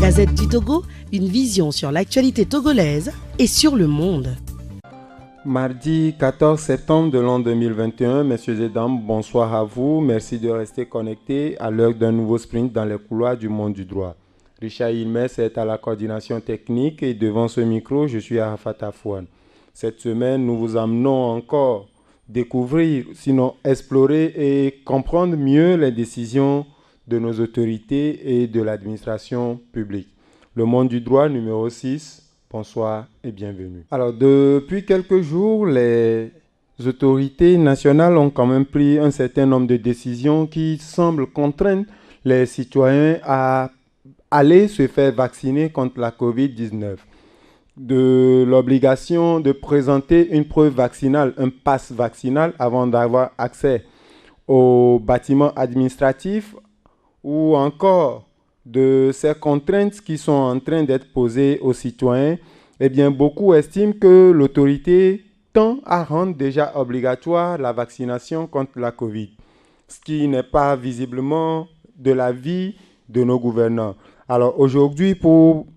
Gazette du Togo, une vision sur l'actualité togolaise et sur le monde. Mardi 14 septembre de l'an 2021, messieurs et dames, bonsoir à vous. Merci de rester connectés à l'heure d'un nouveau sprint dans les couloirs du monde du droit. Richard Ilmes est à la coordination technique et devant ce micro, je suis Arafat Afouane. Cette semaine, nous vous amenons encore découvrir, sinon explorer et comprendre mieux les décisions de nos autorités et de l'administration publique. Le monde du droit numéro 6. Bonsoir et bienvenue. Alors, depuis quelques jours, les autorités nationales ont quand même pris un certain nombre de décisions qui semblent contraindre les citoyens à aller se faire vacciner contre la COVID-19. De l'obligation de présenter une preuve vaccinale, un pass vaccinal avant d'avoir accès aux bâtiments administratifs ou encore de ces contraintes qui sont en train d'être posées aux citoyens, eh bien, beaucoup estiment que l'autorité tend à rendre déjà obligatoire la vaccination contre la COVID, ce qui n'est pas visiblement de l'avis de nos gouvernants. Alors aujourd'hui, pour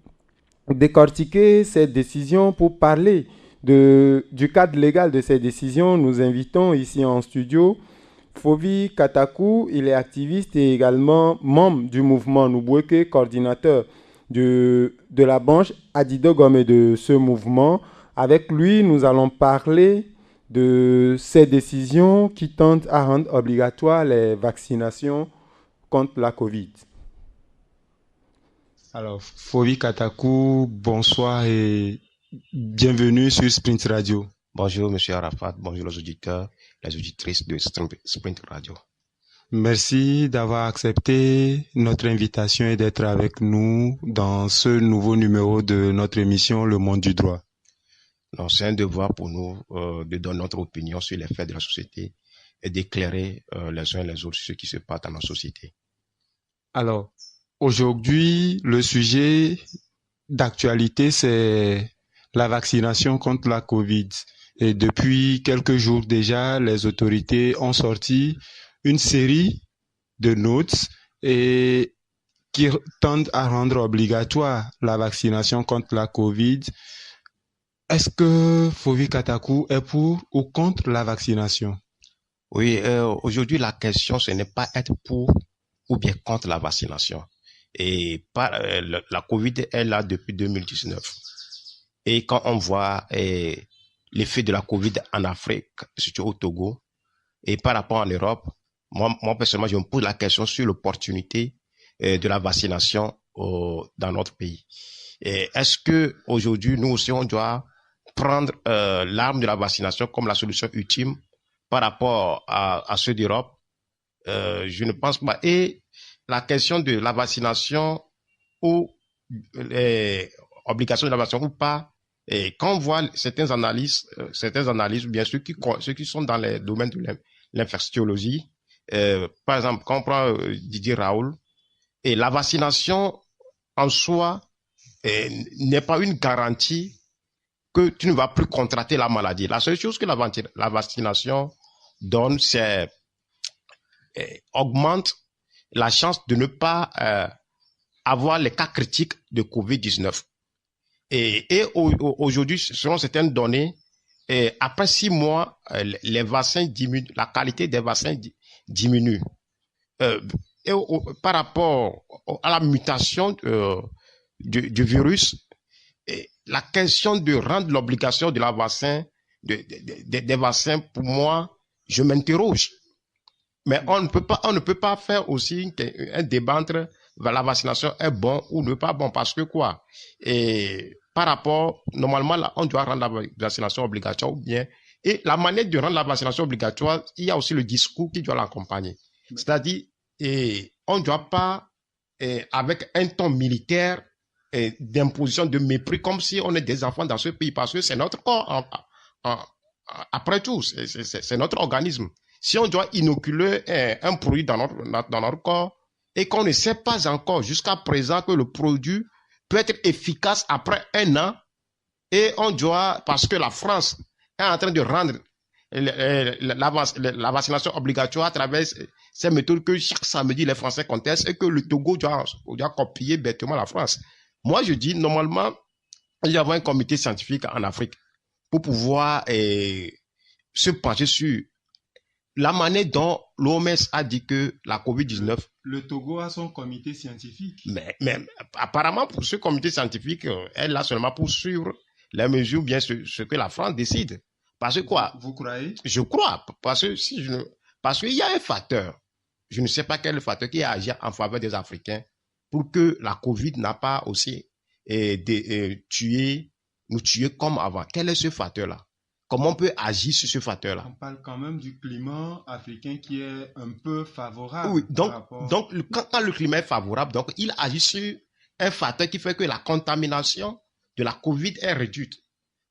décortiquer ces décisions, pour parler du cadre légal de ces décisions, nous invitons ici en studio Fovi Katakou. Il est activiste et également membre du mouvement Nubweke, coordinateur de la branche Adidogom et de ce mouvement. Avec lui, nous allons parler de ces décisions qui tentent à rendre obligatoire les vaccinations contre la Covid. Alors, Fovi Katakou, bonsoir et bienvenue sur Sprint Radio. Bonjour, monsieur Arafat. Bonjour les auditeurs, les auditrices de Sprint Radio. Merci d'avoir accepté notre invitation et d'être avec nous dans ce nouveau numéro de notre émission Le Monde du Droit. Non, c'est un devoir pour nous de donner notre opinion sur les faits de la société et d'éclairer les uns et les autres sur ce qui se passe dans notre société. Alors, aujourd'hui, le sujet d'actualité, c'est la vaccination contre la Covid. Et depuis quelques jours déjà, les autorités ont sorti une série de notes et qui tendent à rendre obligatoire la vaccination contre la Covid. Est-ce que Fovi Katakou est pour ou contre la vaccination? Oui, aujourd'hui, la question, ce n'est pas être pour ou bien contre la vaccination. Et la Covid est là depuis 2019. Et quand on voit l'effet de la Covid en Afrique, surtout au Togo, et par rapport en Europe, moi personnellement, je me pose la question sur l'opportunité de la vaccination dans notre pays. Et est-ce que aujourd'hui, nous aussi, on doit prendre l'arme de la vaccination comme la solution ultime par rapport à ceux d'Europe? Je ne pense pas. Et la question de la vaccination ou obligation de la vaccination ou pas, et quand on voit certaines analyses, bien sûr, ceux qui sont dans les domaines de l'infectiologie, par exemple, quand on prend Didier Raoult, et la vaccination en soi n'est pas une garantie que tu ne vas plus contracter la maladie. La seule chose que la vaccination donne, c'est augmente la chance de ne pas avoir les cas critiques de COVID-19. Et aujourd'hui, selon certaines données, après 6 mois, les vaccins diminuent, la qualité des vaccins diminue. Par rapport à la mutation du virus, la question de rendre l'obligation de la vaccin, des vaccins, pour moi, je m'interroge. Mais on ne peut pas faire aussi un débat entre la vaccination est bon ou ne pas bon, parce que quoi? Et par rapport, normalement, là, on doit rendre la vaccination obligatoire ou bien. Et la manière de rendre la vaccination obligatoire, il y a aussi le discours qui doit l'accompagner. C'est-à-dire, on ne doit pas, avec un ton militaire, d'imposition, de mépris, comme si on est des enfants dans ce pays, parce que c'est notre corps, après tout, c'est notre organisme. Si on doit inoculer un produit dans notre corps et qu'on ne sait pas encore jusqu'à présent que le produit peut être efficace après 1 an, et on doit, parce que la France est en train de rendre la vaccination obligatoire à travers ces méthodes que chaque samedi les Français contestent et que le Togo doit copier bêtement la France. Moi, je dis, normalement, il y a un comité scientifique en Afrique pour pouvoir se pencher sur la manière dont l'OMS a dit que la COVID-19... Le Togo a son comité scientifique. Mais apparemment, pour ce comité scientifique, elle est là seulement pour suivre les mesures, bien ce que la France décide. Parce que quoi? Vous croyez? Je crois. Parce qu'il y a un facteur. Je ne sais pas quel est le facteur qui a agi en faveur des Africains pour que la COVID n'a pas aussi nous tuer comme avant. Quel est ce facteur-là? Comment on peut agir sur ce facteur-là? On parle quand même du climat africain qui est un peu favorable. Oui, donc quand le climat est favorable, donc il agit sur un facteur qui fait que la contamination de la COVID est réduite.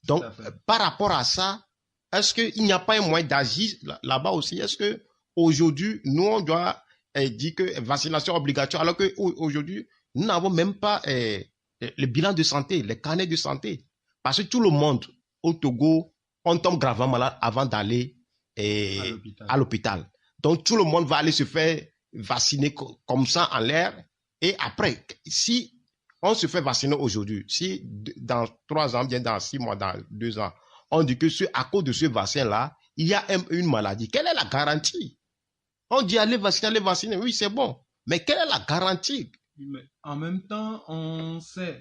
Donc, par rapport à ça, est-ce qu'il n'y a pas un moyen d'agir là-bas aussi? Est-ce que aujourd'hui, nous, on doit dire que vaccination obligatoire, alors qu'aujourd'hui, nous n'avons même pas le bilan de santé, les carnets de santé. Parce que tout le monde au Togo, on tombe gravement malade avant d'aller à l'hôpital. Donc, tout le monde va aller se faire vacciner comme ça en l'air. Et après, si on se fait vacciner aujourd'hui, si dans 3 ans, bien dans 6 mois, dans 2 ans, on dit que à cause de ce vaccin-là, il y a une maladie. Quelle est la garantie? On dit allez vacciner, oui, c'est bon. Mais quelle est la garantie? Mais en même temps, on sait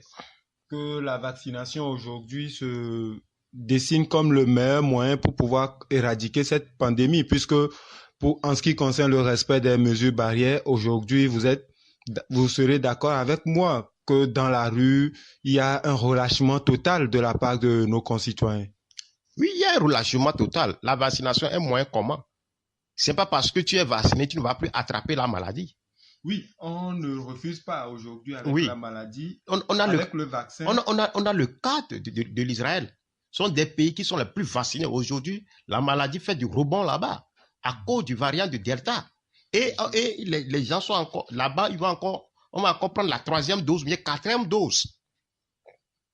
que la vaccination aujourd'hui se dessine comme le meilleur moyen pour pouvoir éradiquer cette pandémie, puisque en ce qui concerne le respect des mesures barrières, aujourd'hui, vous serez d'accord avec moi que dans la rue, il y a un relâchement total de la part de nos concitoyens. Oui, il y a un relâchement total. La vaccination est un moyen commun. C'est pas parce que tu es vacciné, tu ne vas plus attraper la maladie. Oui, on ne refuse pas aujourd'hui avec la maladie, avec le vaccin. On a le cas de l'Israël. Ce sont des pays qui sont les plus vaccinés. Aujourd'hui, la maladie fait du rebond là-bas à cause du variant de Delta. Et les gens sont encore là-bas, on va encore prendre la 3e dose, mais 4e dose.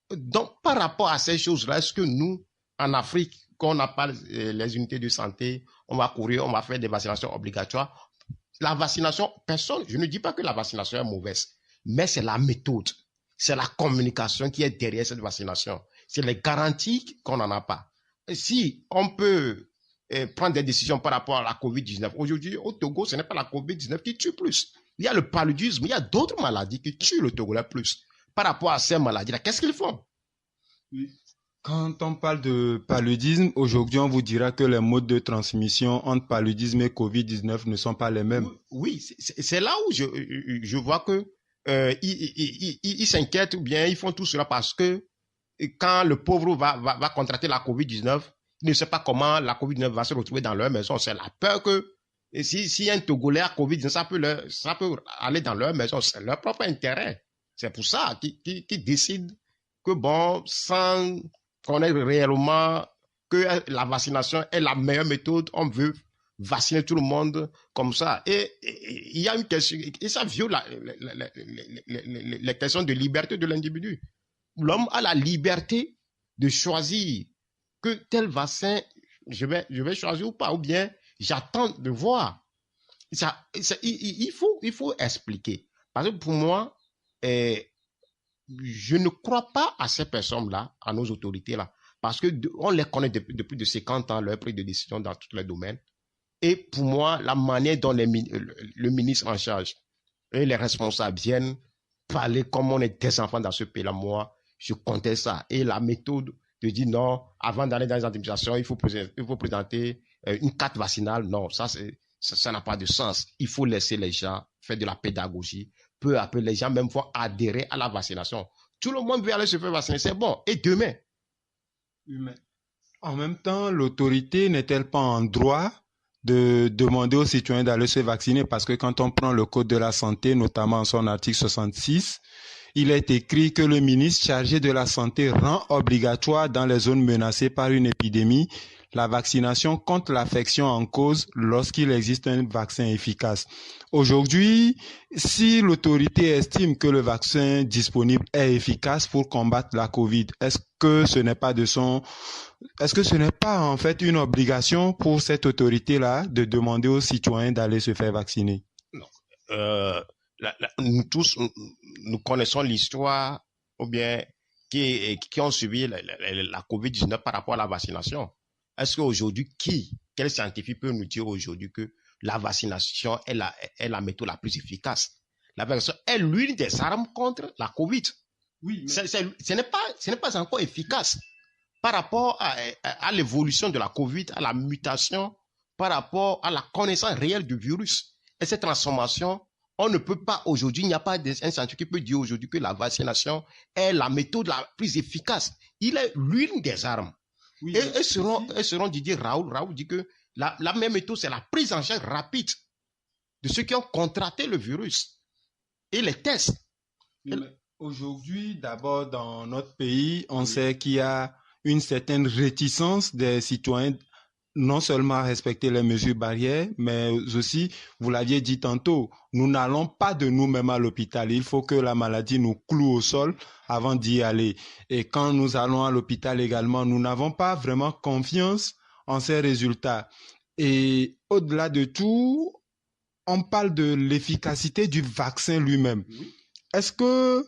Donc, par rapport à ces choses-là, est-ce que nous, en Afrique, quand on n'a pas les unités de santé, on va courir, on va faire des vaccinations obligatoires. La vaccination, je ne dis pas que la vaccination est mauvaise, mais c'est la méthode, c'est la communication qui est derrière cette vaccination. C'est les garanties qu'on n'en a pas. Si on peut prendre des décisions par rapport à la COVID-19, aujourd'hui au Togo, ce n'est pas la COVID-19 qui tue plus. Il y a le paludisme, il y a d'autres maladies qui tuent le Togolais plus. Par rapport à ces maladies-là, qu'est-ce qu'ils font? Oui. Quand on parle de paludisme, aujourd'hui, on vous dira que les modes de transmission entre paludisme et COVID-19 ne sont pas les mêmes. Oui, c'est là où je vois que ils s'inquiètent ou bien ils font tout cela parce que quand le pauvre va contracter la COVID-19, il ne sait pas comment la COVID-19 va se retrouver dans leur maison. C'est la peur que si un Togolais a COVID-19, ça peut aller dans leur maison. C'est leur propre intérêt. C'est pour ça qu'ils décident que bon, sans connaître réellement que la vaccination est la meilleure méthode, on veut vacciner tout le monde comme ça. Et il y a une question, et ça viole les questions de liberté de l'individu. L'homme a la liberté de choisir que tel vaccin, je vais choisir ou pas, ou bien j'attends de voir. Il faut expliquer. Parce que pour moi, je ne crois pas à ces personnes-là, à nos autorités-là, parce qu'on les connaît depuis de 50 ans, leur prise de décision dans tous les domaines. Et pour moi, la manière dont le ministre en charge et les responsables viennent parler comme on est des enfants dans ce pays-là, moi, je conteste ça. Et la méthode de dire non, avant d'aller dans les administrations, il faut présenter une carte vaccinale, non, ça n'a pas de sens. Il faut laisser les gens faire de la pédagogie. Peu à peu, les gens même vont adhérer à la vaccination. Tout le monde veut aller se faire vacciner, c'est bon. Et demain? Mais en même temps, l'autorité n'est-elle pas en droit de demander aux citoyens d'aller se vacciner? Parce que quand on prend le Code de la santé, notamment en son article 66, il est écrit que le ministre chargé de la santé rend obligatoire dans les zones menacées par une épidémie la vaccination contre l'affection en cause lorsqu'il existe un vaccin efficace. Aujourd'hui, si l'autorité estime que le vaccin disponible est efficace pour combattre la COVID, est-ce que ce n'est pas en fait une obligation pour cette autorité-là de demander aux citoyens d'aller se faire vacciner? Non. Nous tous, nous connaissons l'histoire, ou bien qui ont suivi la COVID-19 par rapport à la vaccination. Est-ce qu'aujourd'hui, quel scientifique peut nous dire aujourd'hui que la vaccination est la méthode la plus efficace? La vaccination est l'une des armes contre la COVID. Oui, mais... ce n'est pas encore efficace par rapport à l'évolution de la COVID, à la mutation, par rapport à la connaissance réelle du virus. Et cette transformation, on ne peut pas aujourd'hui, il n'y a pas un scientifique qui peut dire aujourd'hui que la vaccination est la méthode la plus efficace. Il est l'une des armes. Oui, et selon Didier Raoult dit que la même méthode, c'est la prise en charge rapide de ceux qui ont contracté le virus et les tests. Aujourd'hui, d'abord, dans notre pays, on sait qu'il y a une certaine réticence des citoyens non seulement à respecter les mesures barrières, mais aussi, vous l'aviez dit tantôt, nous n'allons pas de nous-mêmes à l'hôpital. Il faut que la maladie nous cloue au sol avant d'y aller. Et quand nous allons à l'hôpital également, nous n'avons pas vraiment confiance en ces résultats. Et au-delà de tout, on parle de l'efficacité du vaccin lui-même. Oui. Est-ce que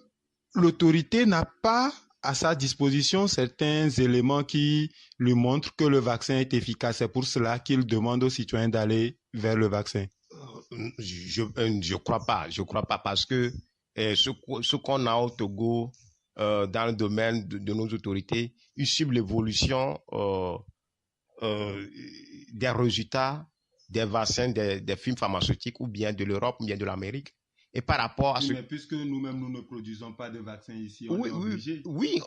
l'autorité n'a pas à sa disposition certains éléments qui lui montrent que le vaccin est efficace? C'est pour cela qu'il demande aux citoyens d'aller vers le vaccin. Je crois pas parce que ce qu'on a au Togo dans le domaine de nos autorités, ils suivent l'évolution des résultats des vaccins des firmes pharmaceutiques ou bien de l'Europe ou bien de l'Amérique. Et par rapport à mais puisque nous-mêmes, nous ne produisons pas de vaccins ici, on est obligé. Oui.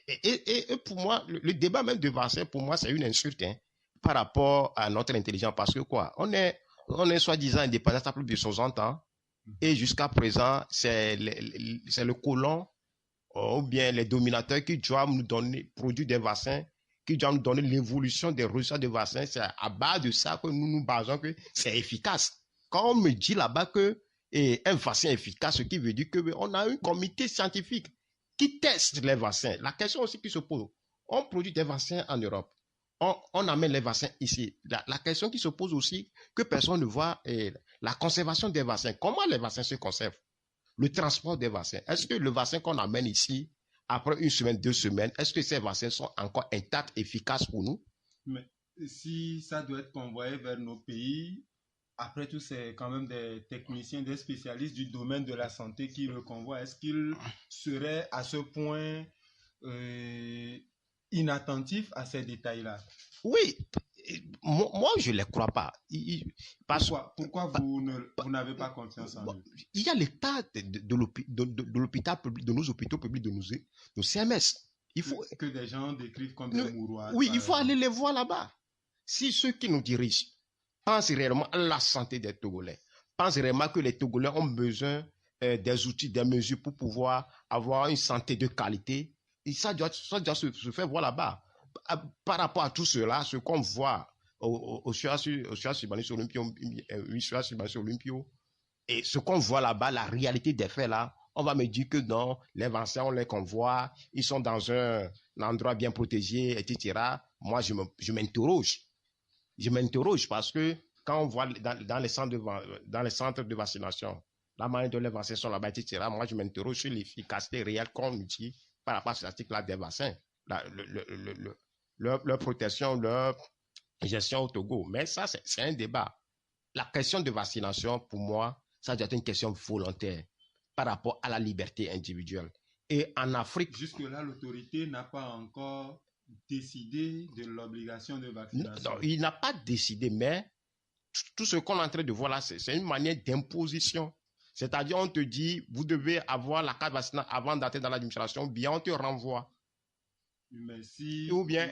Et pour moi, le débat même de vaccin, pour moi, c'est une insulte par rapport à notre intelligence. Parce que quoi, on est soi-disant indépendant à plus de 60 ans. Et jusqu'à présent, c'est le colon ou bien les dominateurs qui doivent nous produire des vaccins, qui doivent nous donner l'évolution des résultats de vaccins. C'est à base de ça que nous nous basons que c'est efficace. Quand on me dit là-bas que un vaccin efficace, ce qui veut dire qu'on a un comité scientifique qui teste les vaccins. La question aussi qui se pose, on produit des vaccins en Europe, on amène les vaccins ici. La question qui se pose aussi, que personne ne voit, est la conservation des vaccins. Comment les vaccins se conservent? Le transport des vaccins. Est-ce que le vaccin qu'on amène ici, après 1 semaine, 2 semaines, est-ce que ces vaccins sont encore intacts, efficaces pour nous? Mais si ça doit être convoyé vers nos pays, après tout, c'est quand même des techniciens, des spécialistes du domaine de la santé qui le convoient. Est-ce qu'ils seraient à ce point inattentifs à ces détails-là? Oui, moi je ne les crois pas. Pourquoi vous n'avez pas confiance en eux? Il y a l'état de l'hôpital public, de nos hôpitaux publics, de nos CMS. Il faut que des gens décrivent comme des mouroirs. Oui, il faut aller les voir là-bas. Si ceux qui nous dirigent pensent réellement à la santé des Togolais, pensent réellement que les Togolais ont besoin des outils, des mesures pour pouvoir avoir une santé de qualité, et ça doit se faire voir là-bas. Par rapport à tout cela, ce qu'on voit au Olympio, et ce qu'on voit là-bas, la réalité des faits là, on va me dire que non, les vaccins, on les convoie, ils sont dans un endroit bien protégé, etc. Moi, je m'interroge. Je m'interroge parce que quand on voit dans les centres de vaccination, la manière dont les vaccins sont là-bas, etc., moi, je m'interroge sur l'efficacité réelle qu'on dit par rapport à cet article-là des vaccins, leur protection, leur gestion au Togo. Mais ça, c'est un débat. La question de vaccination, pour moi, ça doit être une question volontaire par rapport à la liberté individuelle. Et en Afrique... Jusque-là, l'autorité n'a pas encore décidé de l'obligation de vaccination. Non, il n'a pas décidé, mais tout ce qu'on est en train de voir là, c'est une manière d'imposition. C'est-à-dire, on te dit, vous devez avoir la carte vaccinale avant d'entrer dans l'administration, ou bien on te renvoie. Mais si... Ou bien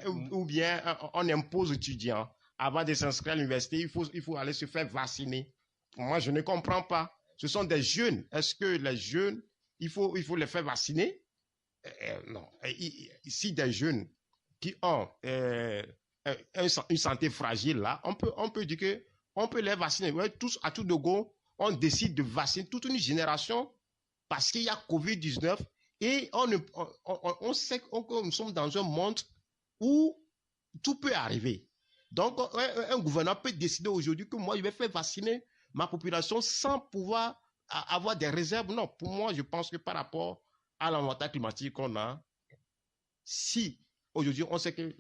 on impose aux étudiants, avant de s'inscrire à l'université, il faut aller se faire vacciner. Moi, je ne comprends pas. Ce sont des jeunes. Est-ce que les jeunes, il faut les faire vacciner? Non. Si des jeunes qui ont une santé fragile, là, on peut dire que on peut les vacciner. Ouais, tous, à tout de go, on décide de vacciner toute une génération parce qu'il y a Covid-19 et on sait que nous sommes dans un monde où tout peut arriver. Donc, un gouvernement peut décider aujourd'hui que moi, je vais faire vacciner ma population sans pouvoir avoir des réserves. Non, pour moi, je pense que par rapport à l'avantage climatique qu'on a, si aujourd'hui on sait que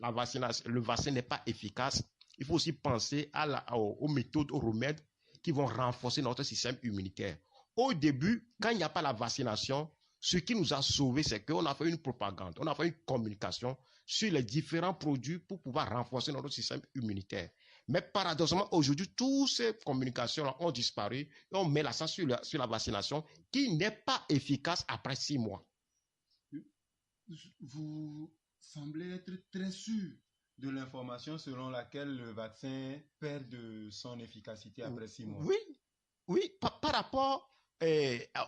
le vaccin n'est pas efficace, il faut aussi penser aux méthodes, aux remèdes qui vont renforcer notre système immunitaire. Au début, quand il n'y a pas la vaccination, ce qui nous a sauvés, c'est qu'on a fait une propagande, on a fait une communication sur les différents produits pour pouvoir renforcer notre système immunitaire. Mais paradoxalement, aujourd'hui, toutes ces communications-là ont disparu et on met l'accent sur la vaccination qui n'est pas efficace après 6 mois. Vous semblez être très sûr de l'information selon laquelle le vaccin perd de son efficacité après 6 mois. Oui, par rapport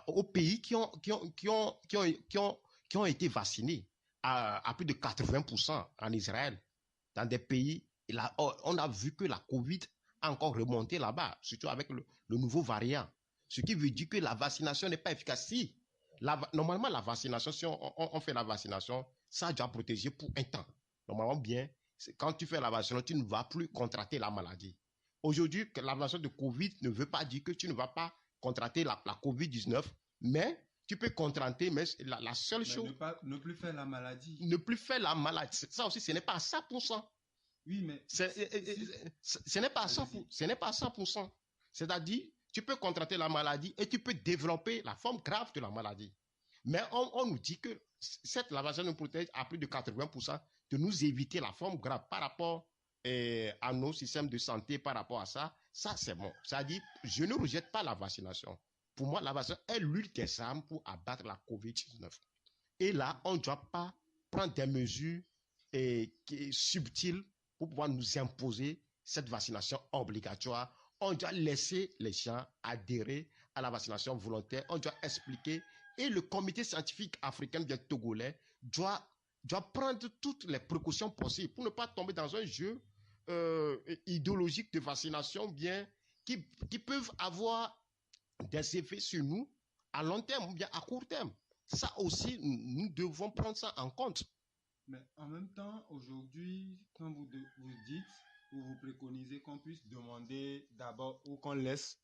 aux pays qui ont été vaccinés à plus de 80% en Israël. Dans des pays, on a vu que la Covid a encore remonté là-bas, surtout avec le nouveau variant. Ce qui veut dire que la vaccination n'est pas efficace. Si, normalement, la vaccination, si on fait la vaccination, ça doit protéger pour un temps. Normalement, bien, quand tu fais la vaccination, tu ne vas plus contracter la maladie. Aujourd'hui, la vaccination de Covid ne veut pas dire que tu ne vas pas contracter la Covid-19, mais tu peux contracter, mais la seule chose... Ne plus faire la maladie. Ne plus faire la maladie. Ça aussi, ce n'est pas à 100%. Oui, mais... Ce n'est pas à 100%. Ce n'est pas à 100%. C'est-à-dire, tu peux contracter la maladie et tu peux développer la forme grave de la maladie. Mais on nous dit que la vaccination nous protège à plus de 80% de nous éviter la forme grave par rapport à nos systèmes de santé, par rapport à ça. Ça, c'est bon. C'est-à-dire, je ne rejette pas la vaccination. Pour moi, la vaccination est l'une des armes pour abattre la COVID-19. Et là, on ne doit pas prendre des mesures subtiles pour pouvoir nous imposer cette vaccination obligatoire. On doit laisser les gens adhérer à la vaccination volontaire. On doit expliquer. Et le comité scientifique africain bien togolais doit prendre toutes les précautions possibles pour ne pas tomber dans un jeu idéologique de vaccination bien qui peuvent avoir des effets sur nous à long terme ou bien à court terme. Ça aussi, nous devons prendre ça en compte. Mais en même temps, aujourd'hui, quand vous dites ou vous préconisez qu'on puisse demander d'abord ou qu'on laisse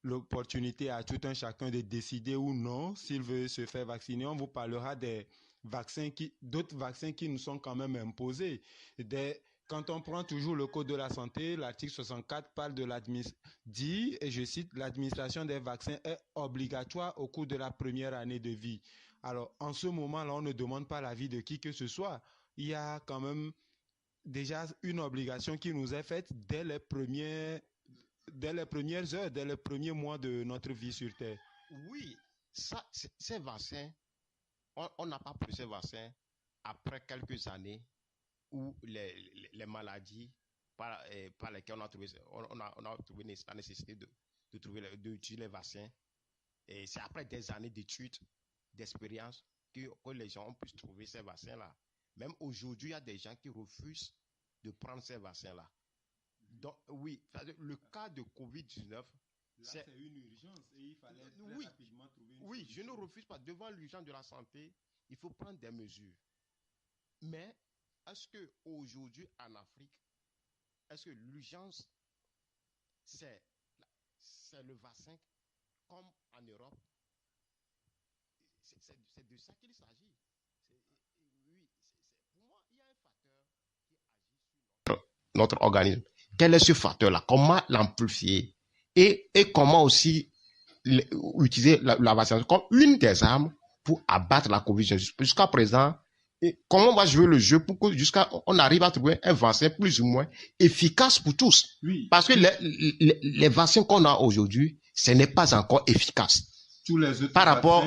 l'opportunité à tout un chacun de décider ou non s'il veut se faire vacciner, on vous parlera d'autres vaccins qui nous sont quand même imposés. Quand on prend toujours le Code de la santé, l'article 64 parle dit, et je cite, l'administration des vaccins est obligatoire au cours de la première année de vie. Alors, en ce moment-là, on ne demande pas l'avis de qui que ce soit. Il y a quand même déjà une obligation qui nous est faite dès les premières heures, dès les premiers mois de notre vie sur Terre. Oui, ces vaccins, on n'a pas pris ces vaccins après quelques années où les maladies par lesquelles on a trouvé la nécessité d'utiliser les vaccins. Et c'est après des années d'études, d'expérience que les gens ont pu trouver ces vaccins-là. Même aujourd'hui, il y a des gens qui refusent de prendre ces vaccins-là. Donc, oui, le cas de Covid-19, c'est une urgence et il fallait rapidement trouver une solution. Oui, je ne refuse pas. Devant l'urgence de la santé, il faut prendre des mesures. Mais est-ce qu'aujourd'hui, en Afrique, est-ce que l'urgence, c'est le vaccin comme en Europe? C'est de ça qu'il s'agit. Pour moi, il y a un facteur qui agit sur notre organisme. Quel est ce facteur-là? Comment l'amplifier? Et comment aussi utiliser la vaccination comme une des armes pour abattre la COVID-19. Jusqu'à présent, comment on va jouer le jeu pour que on arrive à trouver un vaccin plus ou moins efficace pour tous? Oui. Parce que les vaccins qu'on a aujourd'hui, ce n'est pas encore efficace. Tous les autres par rapport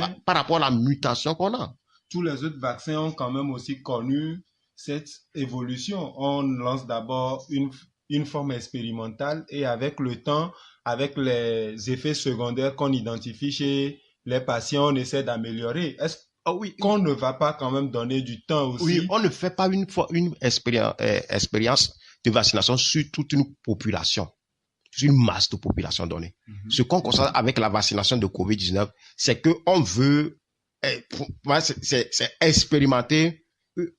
à la mutation qu'on a. Tous les autres vaccins ont quand même aussi connu cette évolution. On lance d'abord une forme expérimentale et avec le temps, avec les effets secondaires qu'on identifie chez les patients, on essaie d'améliorer. Est-ce qu'on ne va pas quand même donner du temps aussi? Oui, on ne fait pas une expérience de vaccination sur toute une population, sur une masse de population donnée. Ce qu'on constate avec la vaccination de COVID-19, c'est qu'on veut, pour moi, c'est expérimenter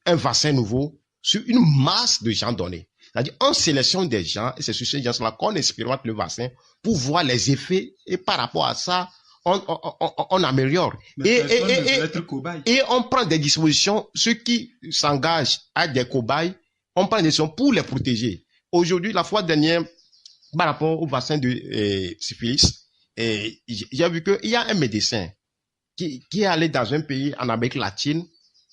un vaccin nouveau sur une masse de gens donnés. C'est-à-dire, on sélectionne des gens, et c'est sur ces gens-là qu'on expérimente le vaccin pour voir les effets, et par rapport à ça, on améliore. Et on prend des dispositions, ceux qui s'engagent à des cobayes, on prend des décisions pour les protéger. Aujourd'hui, la fois dernière, par rapport au vaccin de syphilis, j'ai vu qu'il y a un médecin qui est allé dans un pays en Amérique latine,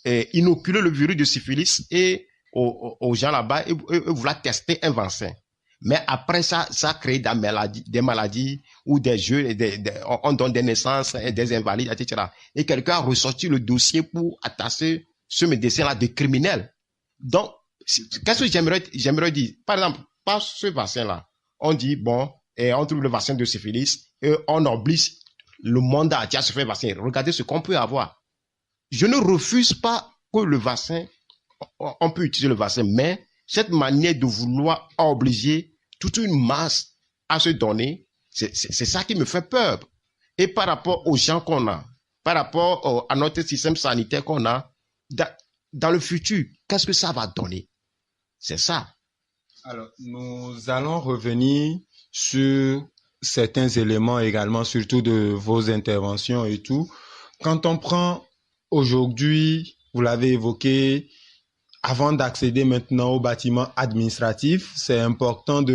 inoculer le virus de syphilis et aux gens là-bas et vouloir tester un vaccin. Mais après ça a créé des maladies où des jeunes, on donne des naissances, des invalides, etc. Et quelqu'un a ressorti le dossier pour attacher ce médecin-là de criminel. Donc, qu'est-ce que j'aimerais dire? Par exemple, par ce vaccin-là, on dit, bon, on trouve le vaccin de syphilis et on oblige le monde entier à se faire vacciner. Regardez ce qu'on peut avoir. Je ne refuse pas que le vaccin, on peut utiliser le vaccin, mais cette manière de vouloir obliger toute une masse à se donner, c'est ça qui me fait peur. Et par rapport aux gens qu'on a, par rapport à notre système sanitaire qu'on a, dans le futur, qu'est-ce que ça va donner? C'est ça. Alors, nous allons revenir sur certains éléments également, surtout de vos interventions et tout. Quand on prend aujourd'hui, vous l'avez évoqué, avant d'accéder maintenant au bâtiment administratif, c'est important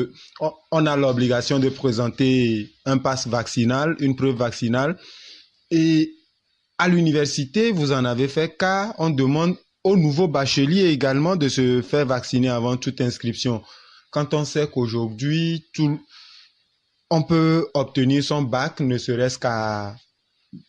on a l'obligation de présenter un pass vaccinal, une preuve vaccinale. Et à l'université, vous en avez fait cas, on demande aux nouveaux bacheliers également de se faire vacciner avant toute inscription. Quand on sait qu'aujourd'hui, on peut obtenir son bac ne serait-ce qu'à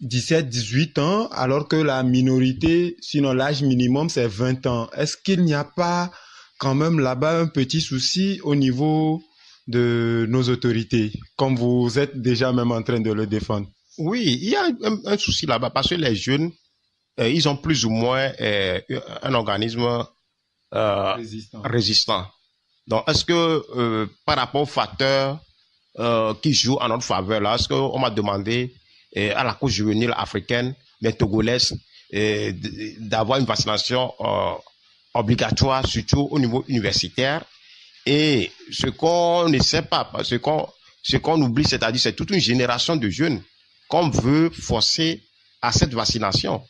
17, 18 ans, alors que la minorité, sinon l'âge minimum, c'est 20 ans. Est-ce qu'il n'y a pas quand même là-bas un petit souci au niveau de nos autorités, comme vous êtes déjà même en train de le défendre? Oui, il y a un souci là-bas, parce que les jeunes, ils ont plus ou moins un organisme résistant. Donc, est-ce que par rapport aux facteurs qui jouent en notre faveur, là, est-ce qu'on m'a demandé à la Cour juvénile africaine, les Togolaises, d'avoir une vaccination obligatoire, surtout au niveau universitaire. Et ce qu'on ne sait pas, ce qu'on oublie, c'est-à-dire c'est toute une génération de jeunes qu'on veut forcer à cette vaccination.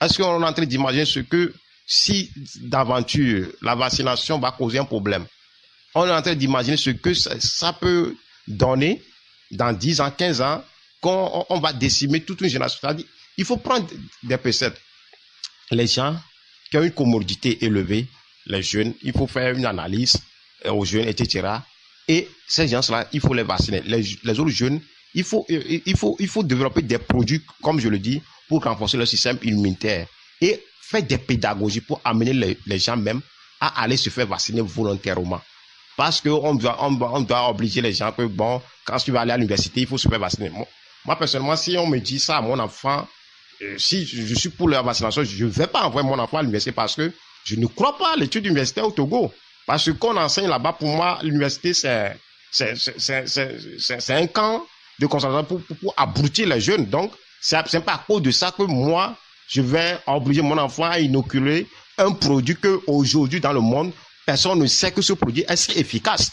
Est-ce qu'on est en train d'imaginer ce que, si d'aventure la vaccination va causer un problème, on est en train d'imaginer ce que ça peut donner dans 10 ans, 15 ans, quand on va décimer toute une génération. C'est-à-dire, il faut prendre des préceptes. Les gens qui ont une comorbidité élevée, les jeunes, il faut faire une analyse aux jeunes, etc. Et ces gens-là, il faut les vacciner. Les autres jeunes, il faut développer des produits, comme je le dis, pour renforcer le système immunitaire et faire des pédagogies pour amener les gens même à aller se faire vacciner volontairement. Parce qu'on doit obliger les gens que, bon, quand tu vas aller à l'université, il faut se faire vacciner. Moi, personnellement, si on me dit ça à mon enfant, si je suis pour la vaccination, je ne vais pas envoyer mon enfant à l'université parce que je ne crois pas à l'étude universitaire au Togo. Parce que qu'on enseigne là-bas, pour moi, l'université, c'est un camp de concentration pour abrutir les jeunes. Donc, c'est pas à cause de ça que moi, je vais obliger mon enfant à inoculer un produit que aujourd'hui dans le monde, personne ne sait que ce produit est si efficace.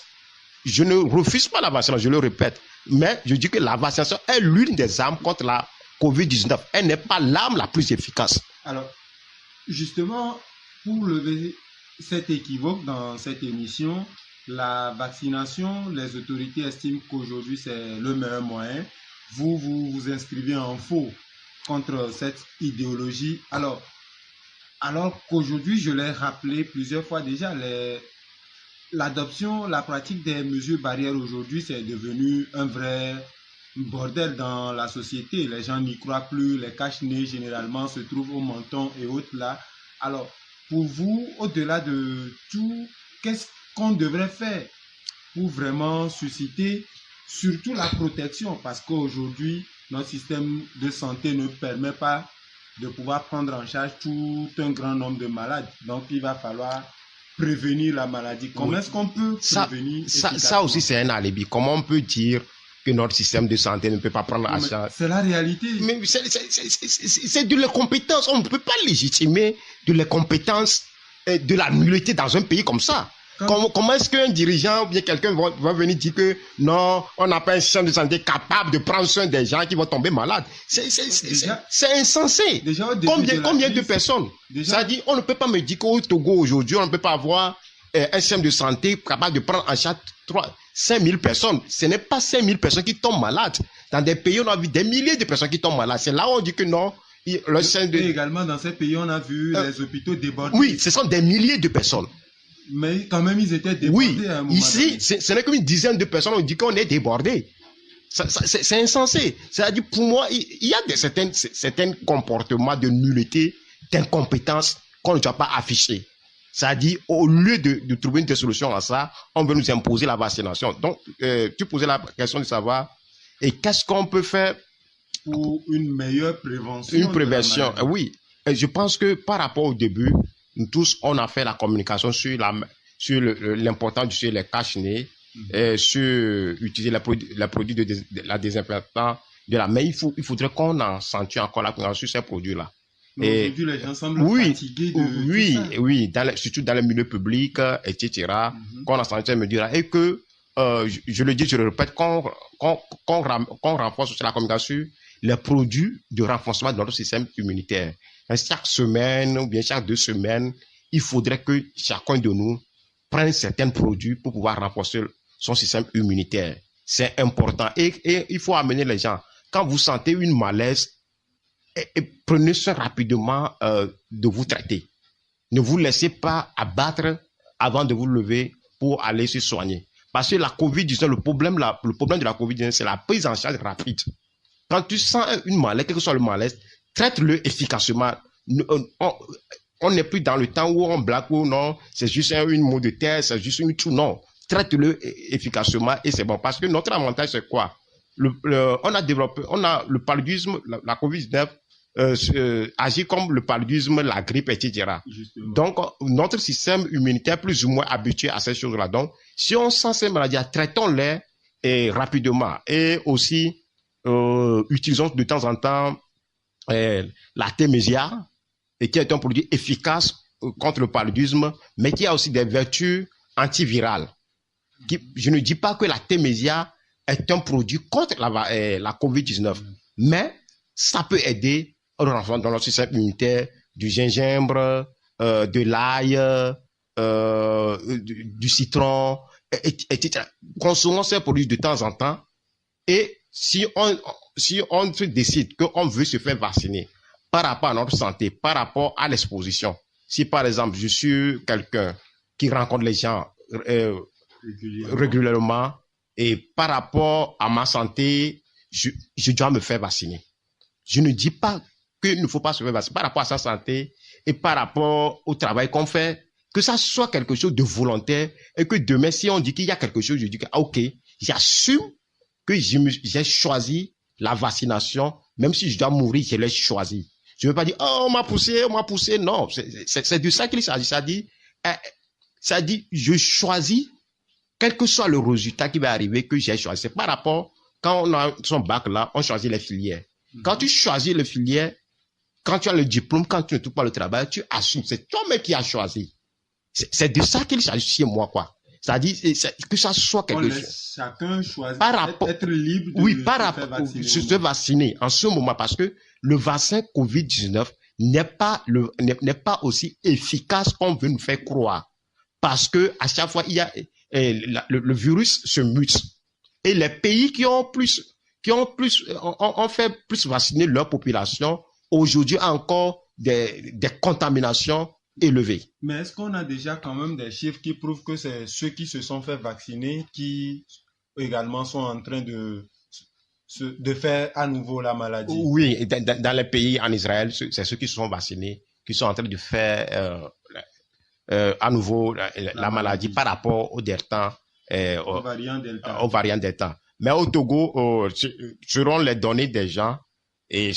Je ne refuse pas la vaccination, je le répète. Mais je dis que la vaccination est l'une des armes contre la COVID-19. Elle n'est pas l'arme la plus efficace. Alors, justement, pour lever cet équivoque dans cette émission, la vaccination, les autorités estiment qu'aujourd'hui c'est le meilleur moyen. Vous inscrivez en faux contre cette idéologie. Alors qu'aujourd'hui, je l'ai rappelé plusieurs fois déjà, l'adoption, la pratique des mesures barrières aujourd'hui, c'est devenu un vrai bordel dans la société. Les gens n'y croient plus, les cache-nez généralement se trouvent au menton et autres là. Alors, pour vous, au-delà de tout, qu'est-ce qu'on devrait faire pour vraiment susciter surtout la protection? Parce qu'aujourd'hui, notre système de santé ne permet pas de pouvoir prendre en charge tout un grand nombre de malades. Donc, il va falloir prévenir la maladie? Comment est-ce qu'on peut prévenir ça aussi, c'est un alibi. Comment on peut dire que notre système de santé ne peut pas prendre en charge? C'est la réalité. Mais c'est de l'incompétence. On ne peut pas légitimer de l'incompétence et de la nullité dans un pays comme ça. Comment est-ce qu'un dirigeant ou bien quelqu'un va venir dire que non, on n'a pas un système de santé capable de prendre soin des gens qui vont tomber malades? C'est insensé. Combien de personnes? Ça dit, on ne peut pas me dire qu'au Togo aujourd'hui, on ne peut pas avoir un système de santé capable de prendre en charge 5 000 personnes. Ce n'est pas 5 000 personnes qui tombent malades. Dans des pays, on a vu des milliers de personnes qui tombent malades. C'est là où on dit que non. Et également, dans ces pays, on a vu les hôpitaux débordés. Oui, ce sont des milliers de personnes. Mais quand même, ils étaient débordés à un moment ici, ce n'est qu'une dizaine de personnes, on dit qu'on est débordés. C'est insensé. C'est-à-dire, pour moi, il y a certains comportements de nullité, d'incompétence qu'on ne doit pas afficher. C'est-à-dire, au lieu de trouver une solution à ça, on veut nous imposer la vaccination. Donc, tu posais la question de savoir, et qu'est-ce qu'on peut faire pour une meilleure prévention? Une prévention, oui. Et je pense que par rapport au début, nous tous, on a fait la communication sur l'importance sur les cache-nez, sur utiliser les produits de la désinfectant de la main. Il faudrait qu'on accentue encore la communication sur ces produits-là. Aujourd'hui, les gens semblent fatigués de Oui, surtout dans le milieu public, etc. Qu'on accentue me dire et que, je le dis, je le répète, qu'on renforce sur la communication sur les produits de renforcement de notre système immunitaire. Chaque semaine ou bien chaque 2 semaines, il faudrait que chacun de nous prenne certains produits pour pouvoir renforcer son système immunitaire. C'est important. Et il faut amener les gens. Quand vous sentez une malaise, prenez soin rapidement de vous traiter. Ne vous laissez pas abattre avant de vous lever pour aller se soigner. Parce que la COVID-19, le problème de la COVID-19, c'est la prise en charge rapide. Quand tu sens une malaise, quel que soit le malaise, traite-le efficacement. On n'est plus dans le temps où on blague ou non, c'est juste une mot de terre, c'est juste une tout. Non, traite-le efficacement et c'est bon. Parce que notre avantage, c'est quoi? On a le paludisme, la COVID-19 agit comme le paludisme, la grippe, etc. Justement. Donc, notre système immunitaire est plus ou moins habitué à ces choses-là. Donc, si on sent ces maladies, traitons-les rapidement. Et aussi, utilisons de temps en temps l'artémisia, qui est un produit efficace contre le paludisme, mais qui a aussi des vertus antivirales. Je ne dis pas que l'artémisia est un produit contre la COVID-19, mais ça peut aider au renforcement dans notre système immunitaire, du gingembre, de l'ail, du citron, etc. Consommons ces produits de temps en temps et si on décide qu'on veut se faire vacciner par rapport à notre santé, par rapport à l'exposition, si par exemple je suis quelqu'un qui rencontre les gens régulièrement et par rapport à ma santé, je dois me faire vacciner. Je ne dis pas qu'il ne faut pas se faire vacciner par rapport à sa santé et par rapport au travail qu'on fait, que ça soit quelque chose de volontaire et que demain, si on dit qu'il y a quelque chose, je dis que, ok, j'assume que j'ai choisi la vaccination, même si je dois mourir, je l'ai choisi. Je ne veux pas dire, oh, on m'a poussé. Non, c'est de ça qu'il s'agit. Ça dit, je choisis, quel que soit le résultat qui va arriver, que j'ai choisi. C'est par rapport, quand on a son bac là, on choisit les filières. Quand tu choisis les filières, quand tu as le diplôme, quand tu ne trouves pas le travail, tu assumes. C'est toi-même qui as choisi. C'est de ça qu'il s'agit chez moi, quoi. C'est-à-dire que ça soit quelque chose. Chacun choisit d'être libre de se faire vacciner en ce moment parce que le vaccin COVID-19 n'est pas aussi efficace qu'on veut nous faire croire. Parce que à chaque fois, il y a le virus se mute. Et les pays qui ont fait plus vacciner leur population, aujourd'hui encore des contaminations élevées. Mais est-ce qu'on a déjà quand même des chiffres qui prouvent que c'est ceux qui se sont fait vacciner qui également sont en train de faire à nouveau la maladie? Oui, dans les pays en Israël, c'est ceux qui se sont vaccinés qui sont en train de faire à nouveau la maladie par rapport au Delta, au variant Delta. Mais au Togo, selon les données des gens, il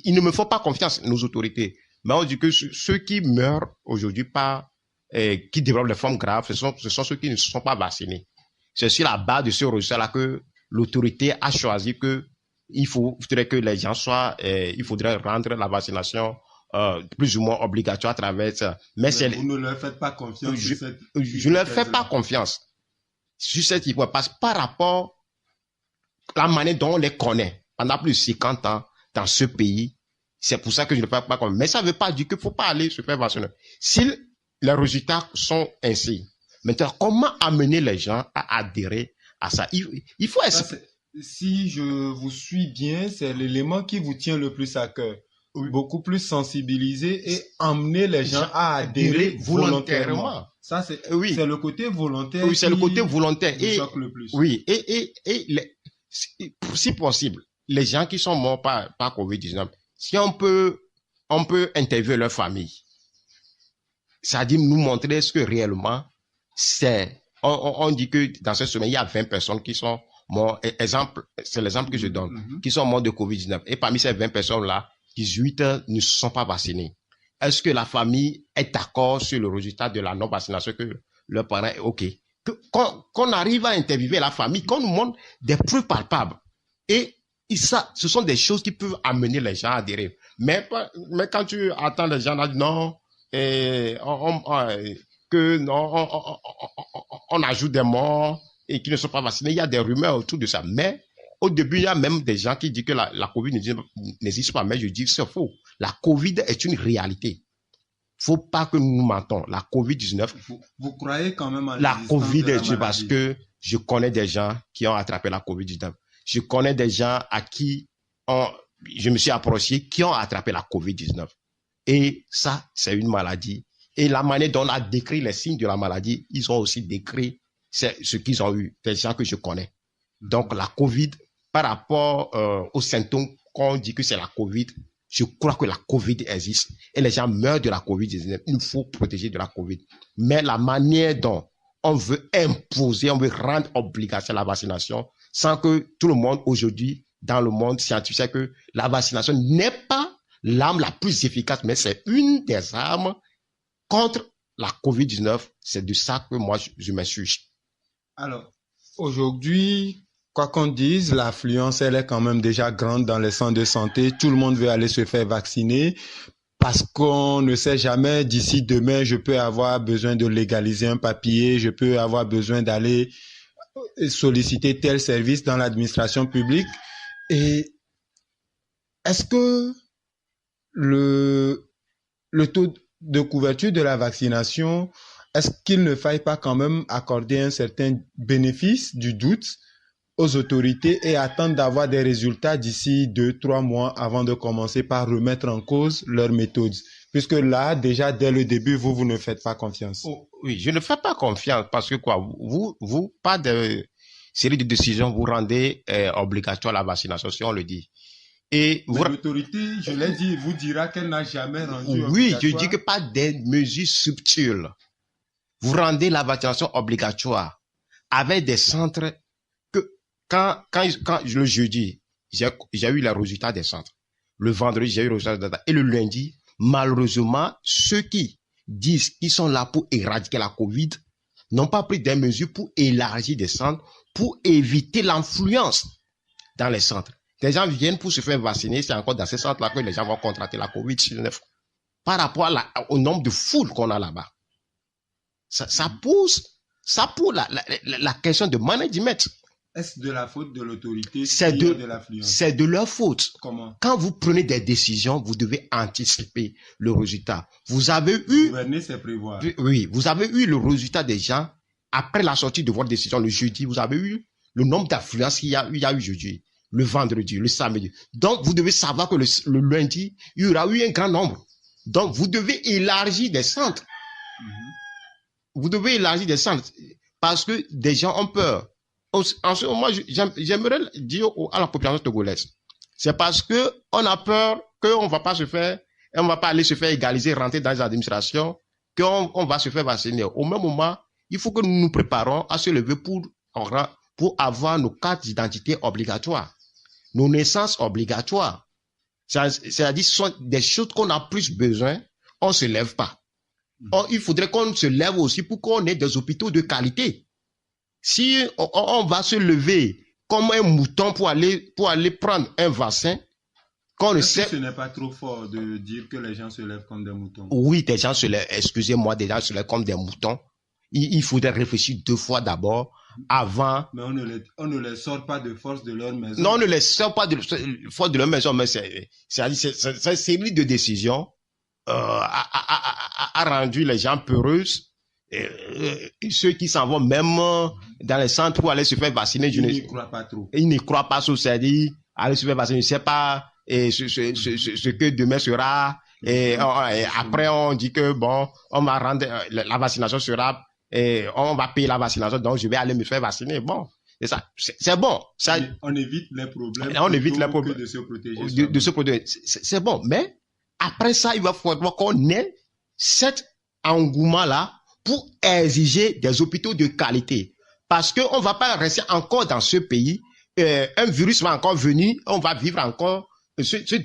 ne me faut pas confiance nos autorités. Mais on dit que ceux qui meurent aujourd'hui par qui développent des formes graves, ce sont ceux qui ne se sont pas vaccinés. C'est sur la base de ce registre-là que l'autorité a choisi que il faudrait que les gens soient, il faudrait rendre la vaccination plus ou moins obligatoire à travers ça. Mais vous ne leur faites pas confiance. Je ne leur fais pas confiance sur cette hypothèse par rapport à la manière dont on les connaît pendant plus de 50 ans dans ce pays. C'est pour ça que je ne fais pas confiance. Mais ça ne veut pas dire qu'il ne faut pas aller se faire vacciner. Si les résultats sont ainsi, maintenant, comment amener les gens à adhérer à ça? Il faut essayer. Si je vous suis bien, c'est l'élément qui vous tient le plus à cœur. Oui. Beaucoup plus sensibiliser et emmener les gens à adhérer volontairement. Ça, c'est le côté volontaire. Oui, c'est le côté volontaire. Qui choque le plus. Oui, si possible, les gens qui sont morts par COVID-19, si on peut interviewer leur famille, ça dit nous montrer ce que réellement c'est. On dit que dans cette semaine, il y a 20 personnes qui sont mortes. C'est l'exemple que je donne, qui sont mortes de COVID-19. Et parmi ces 20 personnes-là, 18 ne se sont pas vaccinés. Est-ce que la famille est d'accord sur le résultat de la non-vaccination, que leurs parents est OK? Qu'on arrive à interviewer la famille, qu'on nous montre des preuves palpables. Et ça, ce sont des choses qui peuvent amener les gens à adhérer. Mais quand tu attends les gens là, non, on ajoute des morts et qui ne sont pas vaccinés, il y a des rumeurs autour de ça. Mais au début, il y a même des gens qui disent que la COVID n'existe pas, mais je dis que c'est faux. La COVID est une réalité. Faut pas que nous mentons. La COVID-19. Vous croyez quand même à la COVID-19 parce que je connais des gens qui ont attrapé la COVID-19. Je connais des gens à qui je me suis approché qui ont attrapé la COVID-19. Et ça, c'est une maladie. Et la manière dont on a décrit les signes de la maladie, ils ont aussi décrit ce qu'ils ont eu, des gens que je connais. Donc, la COVID, par rapport aux symptômes qu'on dit que c'est la COVID, je crois que la COVID existe et les gens meurent de la COVID-19. Il faut protéger de la COVID. Mais la manière dont on veut imposer, on veut rendre obligatoire la vaccination sans que tout le monde aujourd'hui, dans le monde scientifique, sait que la vaccination n'est pas l'arme la plus efficace, mais c'est une des armes contre la COVID-19. C'est de ça que moi, je m'insurge. Alors, aujourd'hui, quoi qu'on dise, l'affluence, elle est quand même déjà grande dans les centres de santé. Tout le monde veut aller se faire vacciner parce qu'on ne sait jamais, d'ici demain, je peux avoir besoin de légaliser un papier, je peux avoir besoin d'aller solliciter tel service dans l'administration publique. Et est-ce que le taux de couverture de la vaccination, est-ce qu'il ne faille pas quand même accorder un certain bénéfice du doute aux autorités et attendre d'avoir des résultats d'ici 2-3 mois avant de commencer par remettre en cause leurs méthodes? Puisque là, déjà, dès le début, vous ne faites pas confiance. Oh, oui, je ne fais pas confiance parce que quoi, vous pas de série de décisions, vous rendez obligatoire la vaccination, si on le dit. Et l'autorité, je l'ai dit, vous dira qu'elle n'a jamais rendu oui, je dis que pas des mesures subtiles. Vous rendez la vaccination obligatoire avec des centres que quand le jeudi, j'ai eu les résultats des centres. Le vendredi, j'ai eu les résultats des centres. Et le lundi, malheureusement, ceux qui disent qu'ils sont là pour éradiquer la COVID n'ont pas pris des mesures pour élargir des centres, pour éviter l'influence dans les centres. Les gens viennent pour se faire vacciner, c'est encore dans ces centres-là que les gens vont contracter la COVID-19. Par rapport au nombre de foules qu'on a là-bas. Ça pose la question de management. Est-ce de la faute de l'autorité? C'est de leur faute. Comment? Quand vous prenez des décisions, vous devez anticiper le résultat. Vous avez gouverner, c'est prévoir. Oui, vous avez eu le résultat des gens après la sortie de votre décision le jeudi. Vous avez eu le nombre d'affluences qu'il y a eu jeudi, le vendredi, le samedi. Donc, vous devez savoir que le lundi, il y aura eu un grand nombre. Donc, vous devez élargir des centres. Vous devez élargir des centres parce que des gens ont peur. En ce moment, j'aimerais dire à la population togolaise, c'est parce que on a peur qu'on va pas aller se faire égaliser, rentrer dans les administrations, qu'on va se faire vacciner. Au même moment, il faut que nous nous préparons à se lever pour avoir nos cartes d'identité obligatoires, nos naissances obligatoires. C'est-à-dire, ce sont des choses qu'on a plus besoin, on se lève pas. Il faudrait qu'on se lève aussi pour qu'on ait des hôpitaux de qualité. Si on va se lever comme un mouton pour aller prendre un vaccin, qu'on ne sait... Ce n'est pas trop fort de dire que les gens se lèvent comme des moutons. Oui, des gens se lèvent, excusez-moi, des gens se lèvent comme des moutons. Il faudrait réfléchir 2 fois d'abord avant. Mais on ne les sort pas de force de leur maison. Non, on ne les sort pas de force de leur maison, mais c'est une série de décisions a rendu les gens peureux. Ceux qui s'en vont même dans les centres pour aller se faire vacciner, ils n'y croient pas trop. Ils n'y croient pas, sur ça dit, aller se faire vacciner, je ne sais pas ce que demain sera. Et après, on dit que bon, on va rendre la vaccination sera, on va payer la vaccination, donc je vais aller me faire vacciner. Bon, c'est ça, c'est bon. Ça, on évite les problèmes. On évite les problèmes de se protéger. De se protéger. C'est bon, mais après ça, il va falloir qu'on ait cet engouement-là pour exiger des hôpitaux de qualité. Parce qu'on ne va pas rester encore dans ce pays. Un virus va encore venir, on va vivre encore ce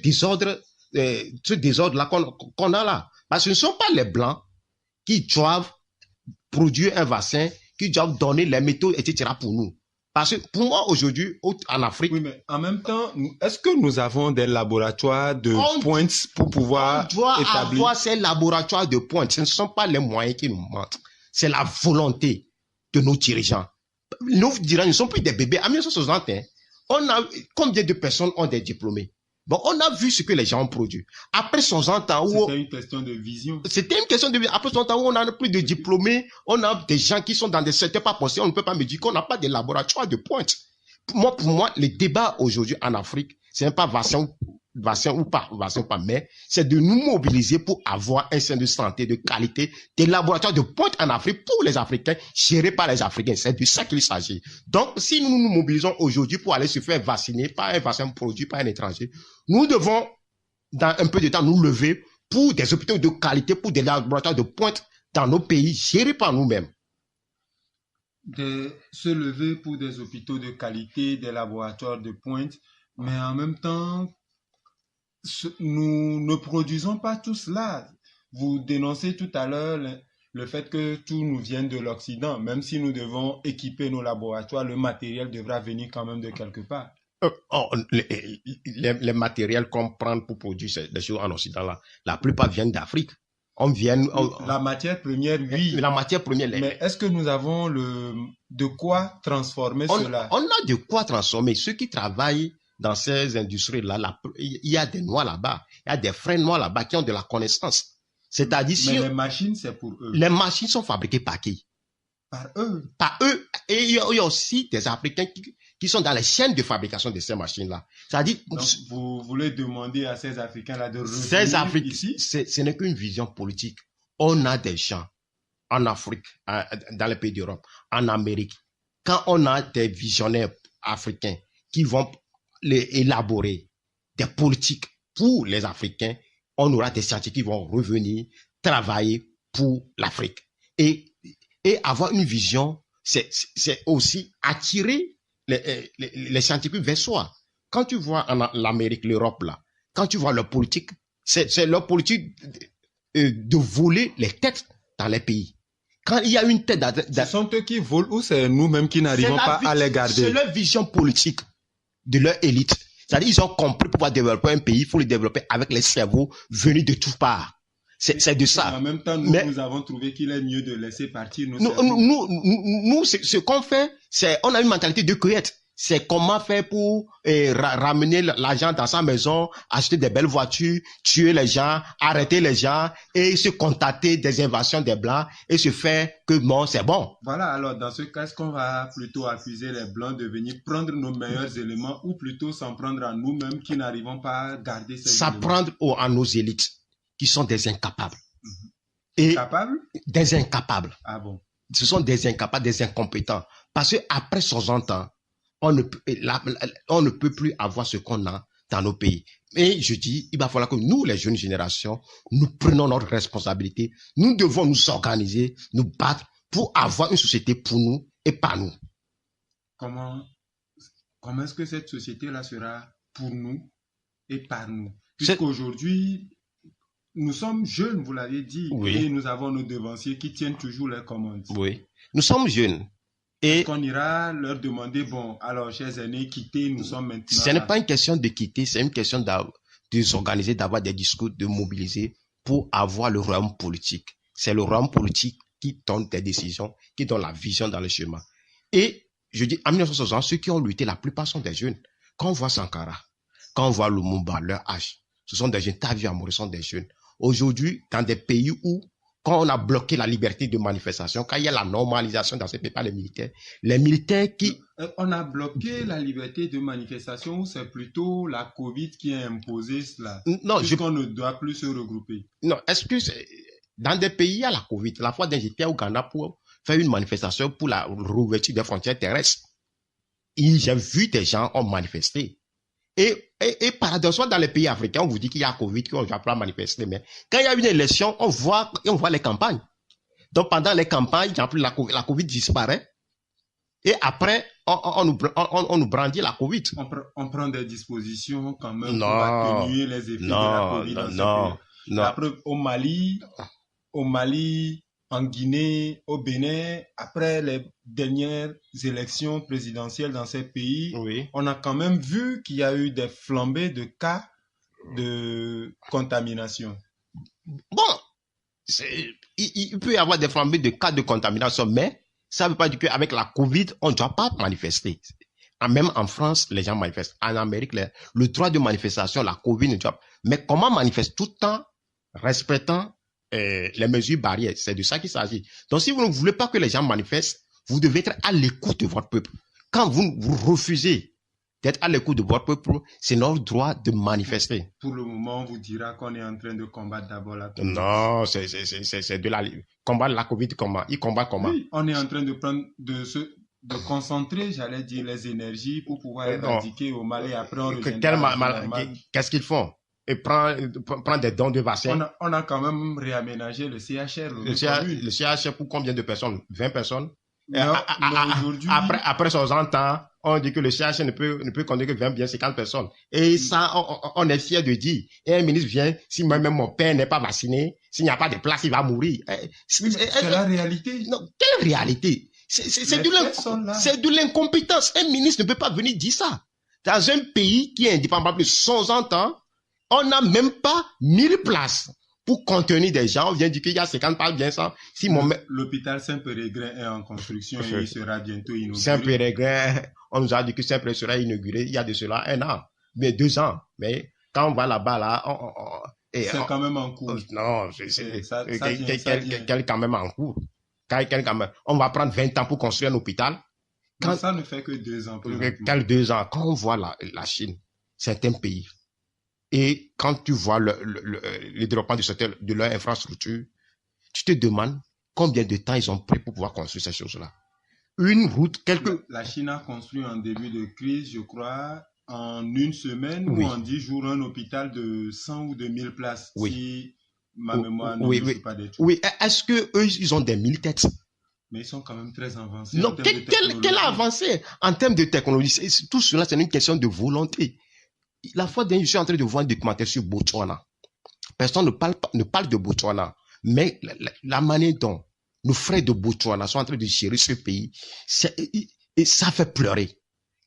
désordre-là qu'on a là. Parce que ce ne sont pas les Blancs qui doivent produire un vaccin, qui doivent donner les méthodes, etc. pour nous. Parce que pour moi, aujourd'hui, en Afrique... Oui, mais en même temps, est-ce que nous avons des laboratoires de pointe pour pouvoir établir... On doit avoir ces laboratoires de pointe. Ce ne sont pas les moyens qui nous manquent. C'est la volonté de nos dirigeants. Nos dirigeants ne sont plus des bébés. En 1960, combien de personnes ont des diplômés? Bon, on a vu ce que les gens ont produit. Après 60 ans où... C'était une question de vision. C'était une question de vision. Après 60 ans où on n'a plus de diplômés, on a des gens qui sont dans des secteurs pas possibles. On ne peut pas me dire qu'on n'a pas de laboratoire de pointe. Pour moi, le débat aujourd'hui en Afrique, ce n'est pas vaccin ou pas, mais c'est de nous mobiliser pour avoir un système de santé de qualité, des laboratoires de pointe en Afrique pour les Africains, gérés par les Africains. C'est de ça qu'il s'agit. Donc, si nous nous mobilisons aujourd'hui pour aller se faire vacciner par un vaccin produit par un étranger, nous devons, dans un peu de temps, nous lever pour des hôpitaux de qualité, pour des laboratoires de pointe dans nos pays, gérés par nous-mêmes. De se lever pour des hôpitaux de qualité, des laboratoires de pointe, mais en même temps, nous ne produisons pas tout cela. Vous dénoncez tout à l'heure le fait que tout nous vienne de l'Occident. Même si nous devons équiper nos laboratoires, le matériel devra venir quand même de quelque part. Les matériels qu'on prend pour produire des choses en Occident, là, la plupart viennent d'Afrique. La matière première, oui. La matière première. Mais est-ce que nous avons de quoi transformer cela? On a de quoi transformer. Ceux qui travaillent dans ces industries-là, il y a des Noirs là-bas, il y a des frères noirs là-bas qui ont de la connaissance. C'est-à-dire mais les machines, c'est pour eux. Les machines sont fabriquées par qui? Par eux. Par eux. Et il y a aussi des Africains qui sont dans les chaînes de fabrication de ces machines-là. C'est-à-dire... Donc, vous voulez demander à ces Africains-là de revenir ici? Ce n'est qu'une vision politique. On a des gens en Afrique, dans les pays d'Europe, en Amérique. Quand on a des visionnaires africains qui vont élaborer des politiques pour les Africains, on aura des scientifiques qui vont revenir travailler pour l'Afrique. Et avoir une vision, c'est aussi attirer les scientifiques vers soi. Quand tu vois l'Amérique, l'Europe, là, quand tu vois leur politique, c'est leur politique de voler les têtes dans les pays. Quand il y a une tête... Ce sont eux qui volent ou c'est nous-mêmes qui n'arrivons pas à les garder? C'est leur vision politique de leur élite. C'est-à-dire ils ont compris pour pouvoir développer un pays, il faut le développer avec les cerveaux venus de toutes parts. C'est de ça. Et en même temps, nous avons trouvé qu'il est mieux de laisser partir nos cerveaux. Nous, ce qu'on fait, c'est on a une mentalité de cueillette. C'est comment faire pour ramener l'argent dans sa maison, acheter des belles voitures, tuer les gens, arrêter les gens et se contenter des invasions des Blancs et se faire que bon, c'est bon. Voilà, alors dans ce cas, est-ce qu'on va plutôt accuser les Blancs de venir prendre nos meilleurs éléments ou plutôt s'en prendre à nous-mêmes qui n'arrivons pas à garder ces éléments? S'en prendre à nos élites qui sont des incapables. Incapables? Des incapables. Ah bon? Ce sont des incapables, des incompétents. Parce qu'après 60 ans, on ne peut plus avoir ce qu'on a dans nos pays. Et je dis, il va falloir que nous, les jeunes générations, nous prenons notre responsabilité. Nous devons nous organiser, nous battre pour avoir une société pour nous et par nous. Comment est-ce que cette société-là sera pour nous et par nous? Puisqu'aujourd'hui, nous sommes jeunes, vous l'avez dit, Oui. et nous avons nos devanciers qui tiennent toujours les commandes. Oui. Nous sommes jeunes. Et qu'on ira leur demander, bon, alors, chers aînés, quittez, nous sommes maintenant ce n'est là. pas une question de quitter, c'est une question de s'organiser, d'avoir des discours, de mobiliser pour avoir le royaume politique. C'est le royaume politique qui donne des décisions, qui donne la vision dans le chemin. Et je dis, en 1960, ceux qui ont lutté, la plupart sont des jeunes. Quand on voit Sankara, quand on voit Lumumba, leur âge, ce sont des jeunes. Tavi Amouri sont des jeunes. Aujourd'hui, dans des pays où, quand on a bloqué la liberté de manifestation, quand il y a la normalisation dans ces pays par les militaires qui... On a bloqué la liberté de manifestation ou c'est plutôt la Covid qui a imposé cela? Non, puisqu'on ne doit plus se regrouper. Non, est-ce que dans des pays, il y a la Covid. La fois dernière, j'étais au Ghana pour faire une manifestation pour la réouverture des frontières terrestres. Et j'ai vu des gens ont manifesté. Et paradoxalement, dans les pays africains, on vous dit qu'il y a Covid, qu'on ne va pas manifester. Mais quand il y a une élection, on voit les campagnes. Donc, pendant les campagnes, la Covid disparaît. Et après, on nous brandit la Covid. On prend des dispositions quand même pour atténuer les effets de la Covid. Non. Après, au Mali, en Guinée, au Bénin, après les dernières élections présidentielles dans ces pays, oui, on a quand même vu qu'il y a eu des flambées de cas de contamination. Bon, il peut y avoir des flambées de cas de contamination, mais ça ne veut pas dire qu'avec la Covid, on ne doit pas manifester. Même en France, les gens manifestent. En Amérique, le droit de manifestation, la Covid ne doit pas. Mais comment manifester tout en respectant les mesures barrières? C'est de ça qu'il s'agit. Donc, si vous ne voulez pas que les gens manifestent, vous devez être à l'écoute de votre peuple. Quand vous refusez d'être à l'écoute de votre peuple, c'est notre droit de manifester. Pour le moment, on vous dira qu'on est en train de combattre d'abord la Covid. Non, c'est de la... Combattre la Covid comment? Il combat comment? Oui, on est en train de concentrer, j'allais dire, les énergies pour pouvoir éradiquer au Mali. Après, on reviendra. Qu'est-ce qu'ils font? Et prend des dons de vaccins. On a quand même réaménagé le CHR. Le CHR pour combien de personnes? 20 personnes? Non, aujourd'hui... Après 60 ans, on dit que le CHR ne peut conduire que 20 bien 50 personnes. Et ça, on est fier de dire. Et un ministre vient, si moi-même mon père n'est pas vacciné, s'il n'y a pas de place, il va mourir. C'est la réalité. Non, quelle réalité? C'est de l'incompétence. Un ministre ne peut pas venir dire ça. Dans un pays qui est indépendant depuis 60 ans, on n'a même pas 1000 places pour contenir des gens. On vient dire qu'il y a 50 places bien ça. Si l'hôpital Saint-Péregrin est en construction et il sera bientôt inauguré. Saint-Péregrin, on nous a dit que Saint-Péregrin sera inauguré il y a de cela 1 an, mais 2 ans. Mais quand on va là-bas, là, c'est quand même en cours. Non, quel quand même en cours. On va prendre 20 ans pour construire un hôpital. Ça ne fait que 2 ans. Quel 2 ans? Quand on voit la Chine, certains pays, et quand tu vois le développement de leur infrastructure, tu te demandes combien de temps ils ont pris pour pouvoir construire ces choses-là. Une route, La Chine a construit en début de crise, je crois, en 1 semaine oui, ou en 10 jours, un hôpital de 100 ou de 1000 places. Oui. Si ma mémoire ne me suit pas des tout. Oui, est-ce qu'eux, ils ont des 1000 têtes? Mais ils sont quand même très avancés. Non, quelle avancée en termes de technologie? Tout cela, c'est une question de volonté. La fois dernière, je suis en train de voir un documentaire sur Botswana. Personne ne parle de Botswana. Mais la manière dont nos frères de Botswana sont en train de gérer ce pays, et ça fait pleurer.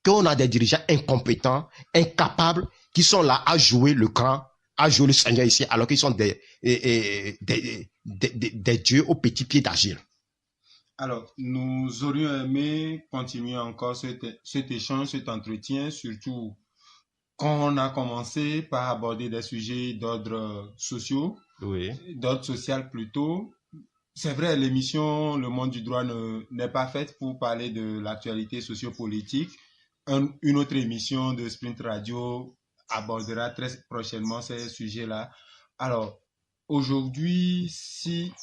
Qu'on a des dirigeants incompétents, incapables, qui sont là à jouer le grand, à jouer le Seigneur ici, alors qu'ils sont des dieux aux petits pieds d'agir. Alors, nous aurions aimé continuer encore cet échange, cet entretien, surtout quand on a commencé par aborder des sujets d'ordre sociaux, oui, d'ordre social plutôt. C'est vrai, l'émission Le Monde du Droit n'est pas faite pour parler de l'actualité sociopolitique. Une autre émission de Sprint Radio abordera très prochainement ces sujets-là. Alors, aujourd'hui,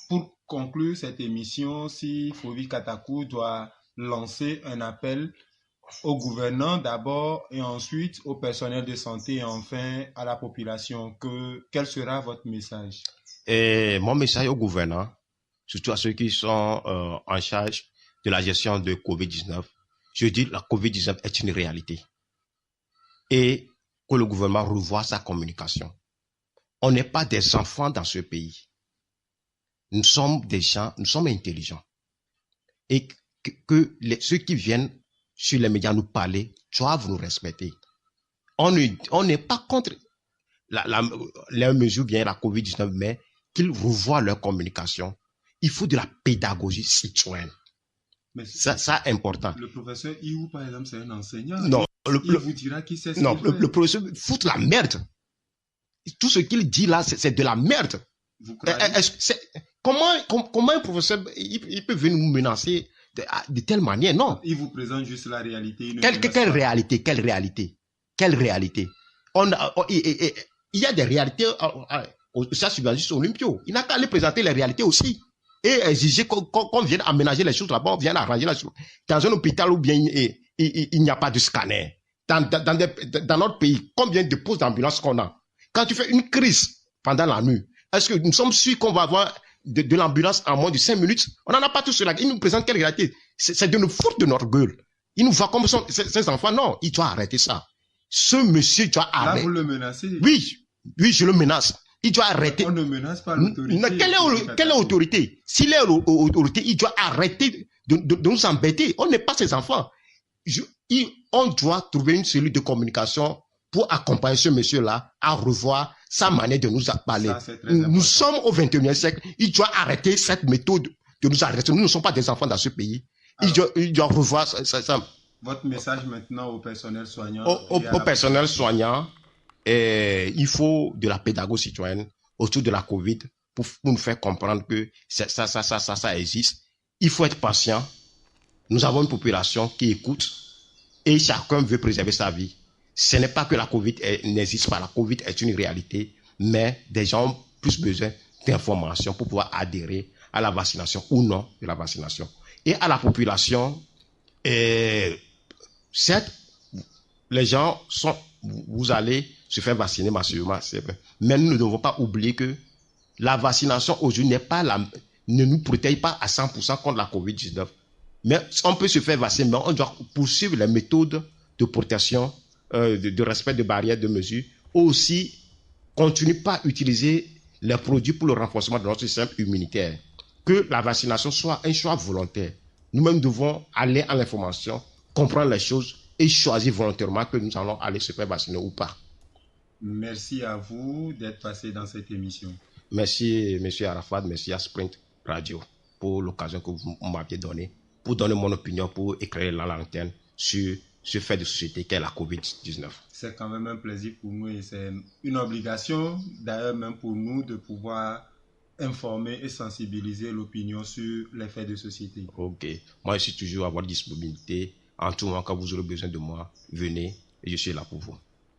pour conclure cette émission, si Fovi Katakou doit lancer un appel aux gouvernants d'abord et ensuite au personnel de santé et enfin à la population, quel sera votre message? Et mon message aux gouvernants, surtout à ceux qui sont en charge de la gestion de Covid-19, je dis que la Covid-19 est une réalité et que le gouvernement revoie sa communication. On n'est pas des enfants dans ce pays. Nous sommes des gens, nous sommes intelligents. Et ceux qui viennent sur les médias nous parler doivent nous respecter. On n'est pas contre les mesures bien la COVID-19, mais qu'ils revoient leur communication. Il faut de la pédagogie citoyenne. Mais ça est important. Le professeur Iou, par exemple, c'est un enseignant. Non, il vous dira qui c'est. Non, le professeur fout la merde. Tout ce qu'il dit là, c'est de la merde. Vous croyez? Comment un professeur il peut venir nous menacer de telle manière? Non. Il vous présente juste la réalité. Quelle réalité? Quelle réalité? Quelle réalité? Il y a des réalités au subvention Olympio. Il n'a qu'à aller présenter les réalités aussi. Et exiger qu'on vienne aménager les choses là-bas, on vienne arranger les choses. Dans un hôpital où bien il n'y a pas de scanner. Dans notre pays, combien de postes d'ambulance qu'on a? Quand tu fais une crise pendant la nuit, est-ce que nous sommes sûrs qu'on va avoir de l'ambulance en moins de 5 minutes? On n'en a pas tout cela. Il nous présente quelle réalité? C'est de nous foutre de notre gueule. Il nous voit comme ces enfants. Non, il doit arrêter ça. Ce monsieur doit arrêter. Là, vous le menacez? Oui, je le menace. Il doit arrêter. On ne menace pas l'autorité. Quelle est l'autorité? S'il est l'autorité, il doit arrêter de nous embêter. On n'est pas ses enfants. On doit trouver une cellule de communication pour accompagner ce monsieur-là à revoir sa manière de nous parler. Nous sommes au 21e siècle. Il doit arrêter cette méthode de nous arrêter. Nous ne sommes pas des enfants dans ce pays. Il doit revoir ça. Votre message maintenant au personnel soignant? Au personnel soignant, il faut de la pédagogie citoyenne autour de la COVID pour nous faire comprendre que ça existe. Il faut être patient. Nous avons une population qui écoute et chacun veut préserver sa vie. Ce n'est pas que la COVID n'existe pas. La COVID est une réalité, mais des gens ont plus besoin d'informations pour pouvoir adhérer à la vaccination ou non de la vaccination. Et à la population, certes, les gens vous allez se faire vacciner massivement, mais nous ne devons pas oublier que la vaccination aujourd'hui ne nous protège pas à 100% contre la COVID-19. Mais on peut se faire vacciner, mais on doit poursuivre les méthodes de protection, de respect de barrières, de mesures. Aussi, continue pas à utiliser les produits pour le renforcement de notre système immunitaire. Que la vaccination soit un choix volontaire. Nous-mêmes devons aller à l'information, comprendre les choses et choisir volontairement que nous allons aller se faire vacciner ou pas. Merci à vous d'être passé dans cette émission. Merci, M. Arafat, merci à Sprint Radio pour l'occasion que vous m'aviez donnée, pour donner mon opinion, pour éclairer la lanterne sur ce fait de société qu'est la COVID-19. C'est quand même un plaisir pour nous et c'est une obligation, d'ailleurs même pour nous, de pouvoir informer et sensibiliser l'opinion sur les faits de société. Ok. Moi, je suis toujours à votre disponibilité. En tout moment, quand vous aurez besoin de moi, venez et je suis là pour vous.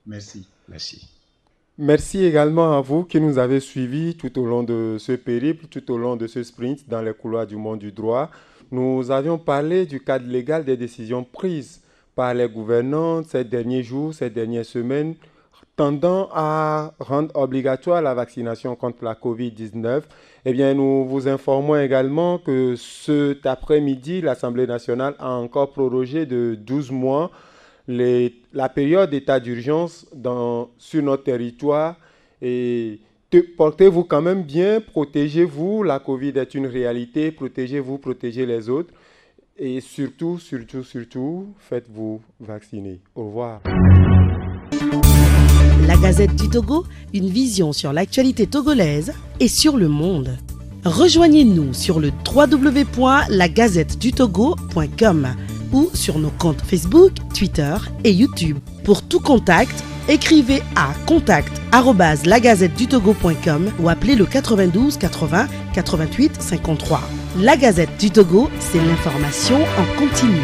Merci. Merci. Merci également à vous qui nous avez suivis tout au long de ce périple, tout au long de ce sprint dans les couloirs du monde du droit. Nous avions parlé du cadre légal des décisions prises par les gouvernants ces derniers jours, ces dernières semaines, tendant à rendre obligatoire la vaccination contre la COVID-19. Eh bien, nous vous informons également que cet après-midi, l'Assemblée nationale a encore prorogé de 12 mois la période d'état d'urgence sur notre territoire. Et portez-vous quand même bien, protégez-vous. La COVID est une réalité, protégez-vous, protégez les autres. Et surtout, faites-vous vacciner. Au revoir. La Gazette du Togo, une vision sur l'actualité togolaise et sur le monde. Rejoignez-nous sur le www.lagazettedutogo.com ou sur nos comptes Facebook, Twitter et YouTube. Pour tout contact, écrivez à contact@lagazettedutogo.com ou appelez le 92 80 88 53. La Gazette du Togo, c'est l'information en continu.